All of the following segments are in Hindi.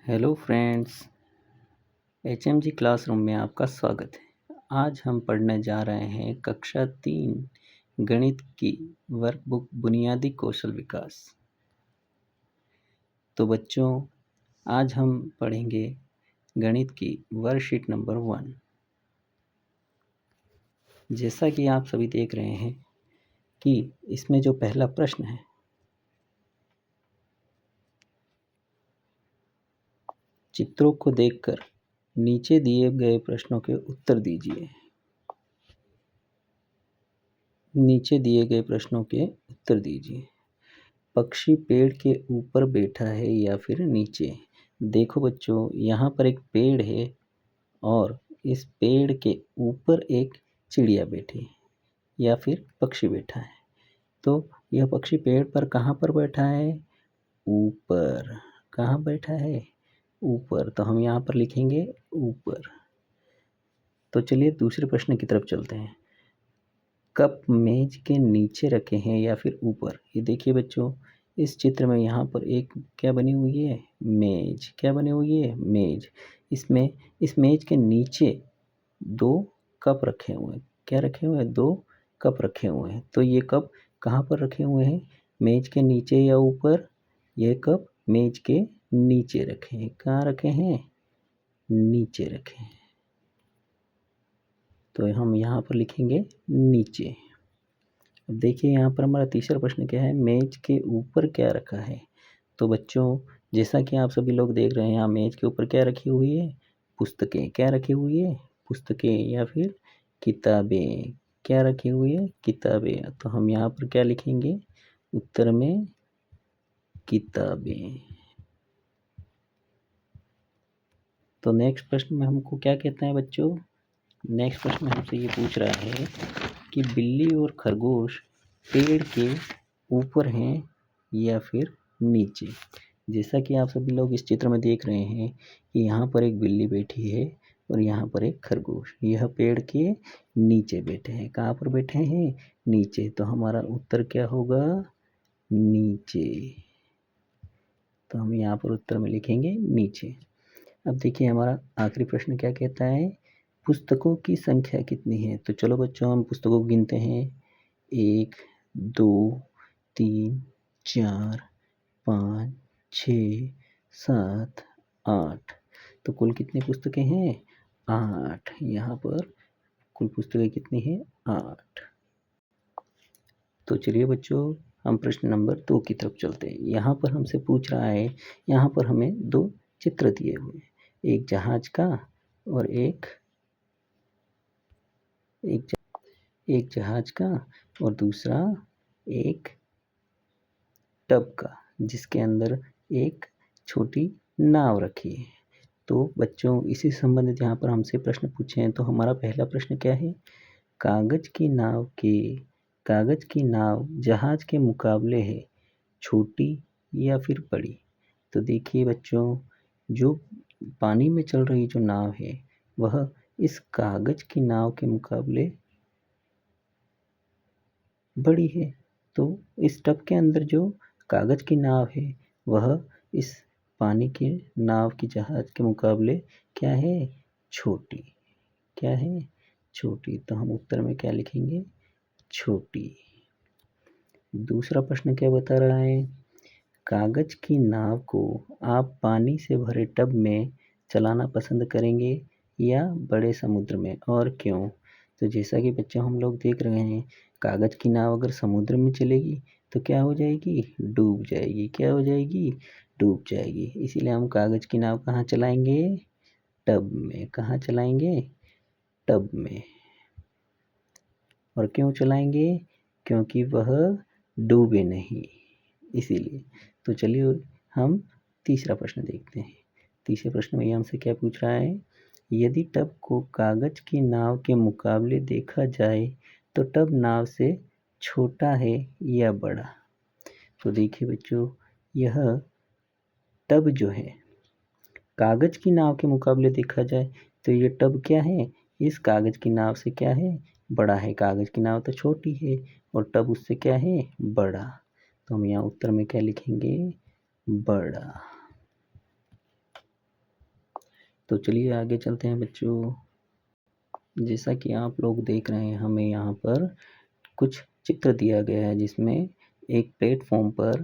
हेलो फ्रेंड्स, HMG क्लासरूम में आपका स्वागत है। आज हम पढ़ने जा रहे हैं कक्षा 3 गणित की वर्कबुक बुनियादी कौशल विकास। तो बच्चों, आज हम पढ़ेंगे गणित की वर्कशीट नंबर 1। जैसा कि आप सभी देख रहे हैं कि इसमें जो पहला प्रश्न है, चित्रों को देखकर नीचे दिए गए प्रश्नों के उत्तर दीजिए। नीचे दिए गए प्रश्नों के उत्तर दीजिए। पक्षी पेड़ के ऊपर बैठा है या फिर नीचे? देखो बच्चों, यहाँ पर एक पेड़ है और इस पेड़ के ऊपर एक चिड़िया बैठी है या फिर पक्षी बैठा है। तो यह पक्षी पेड़ पर कहाँ पर बैठा है? ऊपर। कहाँ बैठा है? ऊपर। तो हम यहाँ पर लिखेंगे ऊपर। तो चलिए दूसरे प्रश्न की तरफ चलते हैं। कप मेज के नीचे रखे हैं या फिर ऊपर? ये देखिए बच्चों, इस चित्र में यहाँ पर एक क्या बनी हुई है? मेज। क्या बनी हुई है? मेज। इसमें इस मेज के नीचे 2 कप रखे हुए हैं। क्या रखे हुए हैं? 2 कप रखे हुए हैं। तो ये कप कहाँ पर रखे हुए हैं? मेज के नीचे या ऊपर? ये कप मेज के नीचे रखे हैं। कहाँ रखे हैं? नीचे रखे हैं। तो हम यहाँ पर लिखेंगे नीचे। अब देखिए यहाँ पर हमारा तीसरा प्रश्न क्या है? मेज के ऊपर क्या रखा है? तो बच्चों, जैसा कि आप सभी लोग देख रहे हैं, यहाँ मेज के ऊपर क्या रखी हुई है? पुस्तकें। क्या रखी हुई है? पुस्तकें या फिर किताबें। क्या रखी हुई है? किताबें। तो हम यहाँ पर क्या लिखेंगे उत्तर में? किताबें। तो नेक्स्ट प्रश्न में हमको क्या कहते हैं बच्चों? नेक्स्ट प्रश्न हमसे ये पूछ रहा है कि बिल्ली और खरगोश पेड़ के ऊपर हैं या फिर नीचे? जैसा कि आप सभी लोग इस चित्र में देख रहे हैं कि यहाँ पर एक बिल्ली बैठी है और यहाँ पर एक खरगोश। यह पेड़ के नीचे बैठे हैं। कहाँ पर बैठे हैं? नीचे। तो हमारा उत्तर क्या होगा? नीचे। तो हम यहाँ पर उत्तर में लिखेंगे नीचे। अब देखिए हमारा आखिरी प्रश्न क्या कहता है? पुस्तकों की संख्या कितनी है? तो चलो बच्चों, हम पुस्तकों को गिनते हैं। 1 2 3 4 5 6 7 8। तो कुल कितनी पुस्तकें हैं? 8। यहाँ पर कुल पुस्तकें कितनी हैं? 8। तो चलिए बच्चों, हम प्रश्न नंबर 2 की तरफ चलते हैं। यहाँ पर हमसे पूछ रहा है, यहाँ पर हमें 2 चित्र दिए हुए हैं, एक जहाज का और एक जहाज का और दूसरा एक टब का, जिसके अंदर एक छोटी नाव रखी है। तो बच्चों, इसी से संबंधित यहाँ पर हमसे प्रश्न पूछे हैं। तो हमारा पहला प्रश्न क्या है? कागज की नाव जहाज के मुकाबले है छोटी या फिर बड़ी? तो देखिए बच्चों, जो पानी में चल रही जो नाव है वह इस कागज की नाव के मुकाबले बड़ी है। तो इस टब के अंदर जो कागज की नाव है वह इस पानी के नाव की जहाज के मुकाबले क्या है? छोटी। क्या है? छोटी। तो हम उत्तर में क्या लिखेंगे? छोटी। दूसरा प्रश्न क्या बता रहा है? कागज की नाव को आप पानी से भरे टब में चलाना पसंद करेंगे या बड़े समुद्र में, और क्यों? तो जैसा कि बच्चों हम लोग देख रहे हैं, कागज की नाव अगर समुद्र में चलेगी तो क्या हो जाएगी? डूब जाएगी। क्या हो जाएगी? डूब जाएगी। इसीलिए हम कागज की नाव कहाँ चलाएंगे? टब में। कहाँ चलाएंगे? टब में। और क्यों चलाएंगे? क्योंकि वह डूबे नहीं, इसीलिए। तो चलिए हम तीसरा प्रश्न देखते हैं। तीसरे प्रश्न में ये हमसे क्या पूछ रहा है? यदि टब को कागज की नाव के मुकाबले देखा जाए तो टब नाव से छोटा है या बड़ा? तो देखिए बच्चों, यह टब जो है कागज की नाव के मुकाबले देखा जाए तो ये टब क्या है? इस कागज की नाव से क्या है? बड़ा है। कागज की नाव तो छोटी है और टब उससे क्या है? बड़ा। तो हम यहाँ उत्तर में क्या लिखेंगे? बड़ा। तो चलिए आगे चलते हैं बच्चों। जैसा कि आप लोग देख रहे हैं, हमें यहाँ पर कुछ चित्र दिया गया है जिसमें एक प्लेटफॉर्म पर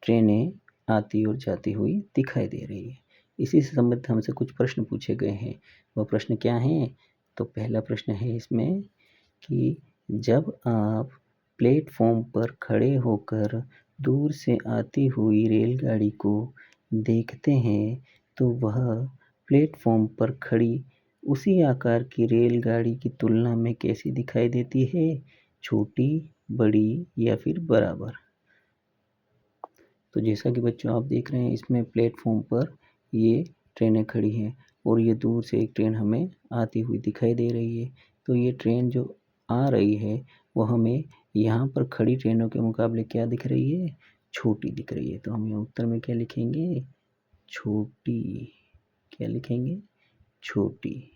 ट्रेनें आती और जाती हुई दिखाई दे रही है। इसी से संबंधित हमसे कुछ प्रश्न पूछे गए हैं। वह प्रश्न क्या हैं? तो पहला प्रश्न है इसमें कि जब आप प्लेटफॉर्म पर खड़े होकर दूर से आती हुई रेलगाड़ी को देखते हैं तो वह प्लेटफॉर्म पर खड़ी उसी आकार की रेलगाड़ी की तुलना में कैसी दिखाई देती है? छोटी, बड़ी या फिर बराबर? तो जैसा कि बच्चों आप देख रहे हैं, इसमें प्लेटफॉर्म पर ये ट्रेनें खड़ी हैं और ये दूर से एक ट्रेन हमें आती हुई दिखाई दे रही है। तो ये ट्रेन जो आ रही है वो हमें यहाँ पर खड़ी ट्रेनों के मुकाबले क्या दिख रही है? छोटी दिख रही है। तो हम यहाँ उत्तर में क्या लिखेंगे? छोटी। क्या लिखेंगे? छोटी।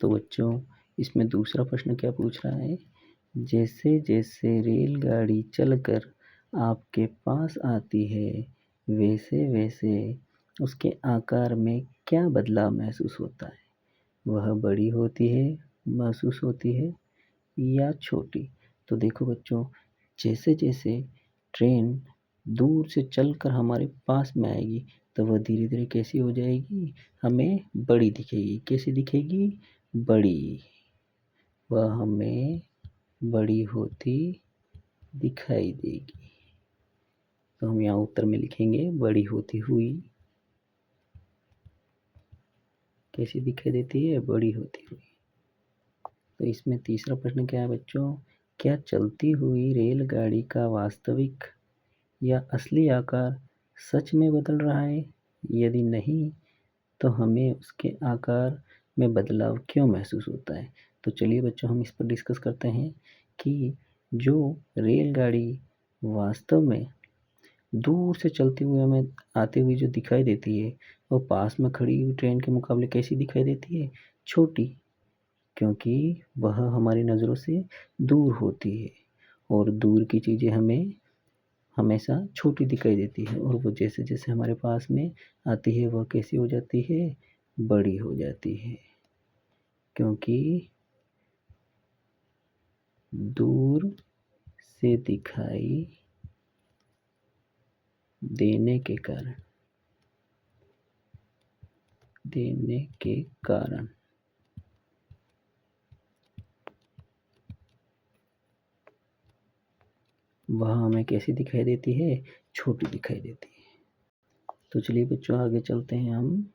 तो बच्चों इसमें दूसरा प्रश्न क्या पूछ रहा है? जैसे जैसे रेलगाड़ी चलकर आपके पास आती है वैसे वैसे उसके आकार में क्या बदलाव महसूस होता है? वह बड़ी होती है, महसूस होती है या छोटी? तो देखो बच्चों, जैसे जैसे ट्रेन दूर से चलकर हमारे पास में आएगी तो वह धीरे धीरे कैसी हो जाएगी? हमें बड़ी दिखेगी। कैसी दिखेगी? बड़ी। वह हमें बड़ी होती दिखाई देगी। तो हम यहाँ उत्तर में लिखेंगे बड़ी होती हुई। कैसी दिखाई देती है? बड़ी होती हुई। तो इसमें तीसरा प्रश्न क्या है बच्चों? क्या चलती हुई रेलगाड़ी का वास्तविक या असली आकार सच में बदल रहा है? यदि नहीं तो हमें उसके आकार में बदलाव क्यों महसूस होता है? तो चलिए बच्चों हम इस पर डिस्कस करते हैं कि जो रेलगाड़ी वास्तव में दूर से चलती हुई हमें आती हुई जो दिखाई देती है वो पास में खड़ी हुई ट्रेन के मुकाबले कैसी दिखाई देती है? छोटी। क्योंकि वह हमारी नज़रों से दूर होती है और दूर की चीज़ें हमें हमेशा छोटी दिखाई देती है और वो जैसे जैसे हमारे पास में आती है वह कैसी हो जाती है? बड़ी हो जाती है। क्योंकि दूर से दिखाई देने के कारण वह हमें कैसी दिखाई देती है? छोटी दिखाई देती है। तो चलिए बच्चों आगे चलते हैं हम।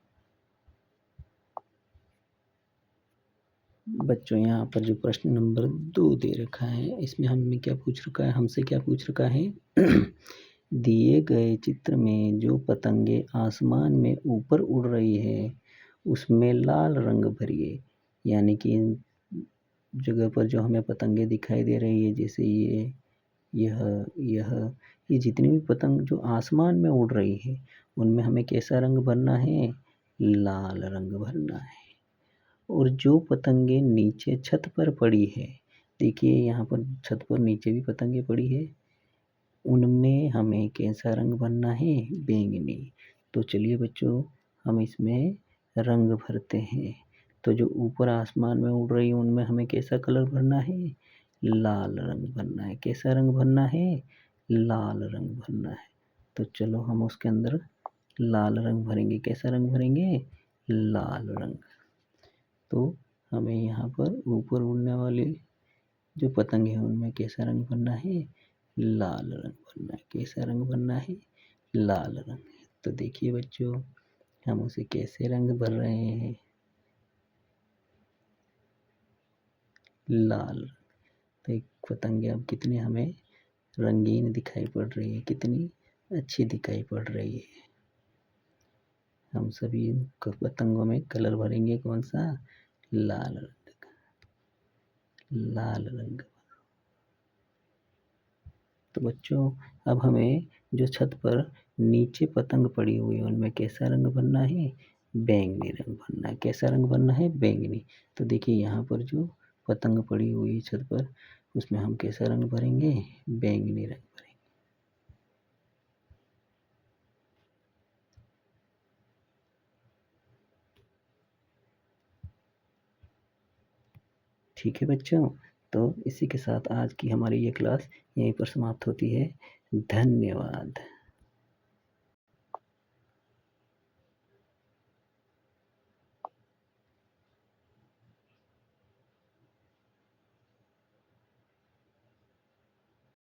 बच्चों यहाँ पर जो प्रश्न नंबर 2 दे रखा है इसमें हमें क्या पूछ रखा है? हमसे क्या पूछ रखा है? दिए गए चित्र में जो पतंगे आसमान में ऊपर उड़ रही है उसमें लाल रंग भरिए। यानी कि इन जगह पर जो हमें पतंगे दिखाई दे रही है, जैसे यह ये जितनी भी पतंग जो आसमान में उड़ रही है उनमें हमें कैसा रंग भरना है? लाल रंग भरना है। और जो पतंगे नीचे छत पर पड़ी है, देखिए यहाँ पर छत पर नीचे भी पतंगे पड़ी है, उनमें हमें कैसा रंग भरना है? बैंगनी। तो चलिए बच्चों हम इसमें रंग भरते हैं। तो जो ऊपर आसमान में उड़ रही है उनमें हमें कैसा कलर भरना है? लाल रंग भरना है। कैसा रंग भरना है? लाल रंग भरना है। तो चलो हम उसके अंदर लाल रंग भरेंगे। कैसा रंग भरेंगे? लाल रंग। तो हमें यहाँ पर ऊपर उड़ने वाले जो पतंग है उनमें कैसा रंग भरना है? लाल रंग भरना है। कैसा रंग भरना है? लाल रंग। तो देखिए बच्चों हम उसे कैसे रंग भर रहे हैं? लाल। तो एक पतंगे अब कितनी हमें रंगीन दिखाई पड़ रही है, कितनी अच्छी दिखाई पड़ रही है। हम सभी पतंगों में कलर भरेंगे कौन सा? लाल रंग का। लाल रंग। तो बच्चों अब हमें जो छत पर नीचे पतंग पड़ी हुई है उनमें कैसा रंग भरना है? बैंगनी रंग भरना है। कैसा रंग भरना है? बैंगनी। तो देखिए यहाँ पर जो पतंग पड़ी हुई है छत पर उसमें हम कैसा रंग भरेंगे? बैंगनी रंग भरेंगे। ठीक है बच्चों? तो इसी के साथ आज की हमारी ये क्लास यहीं पर समाप्त होती है। धन्यवाद।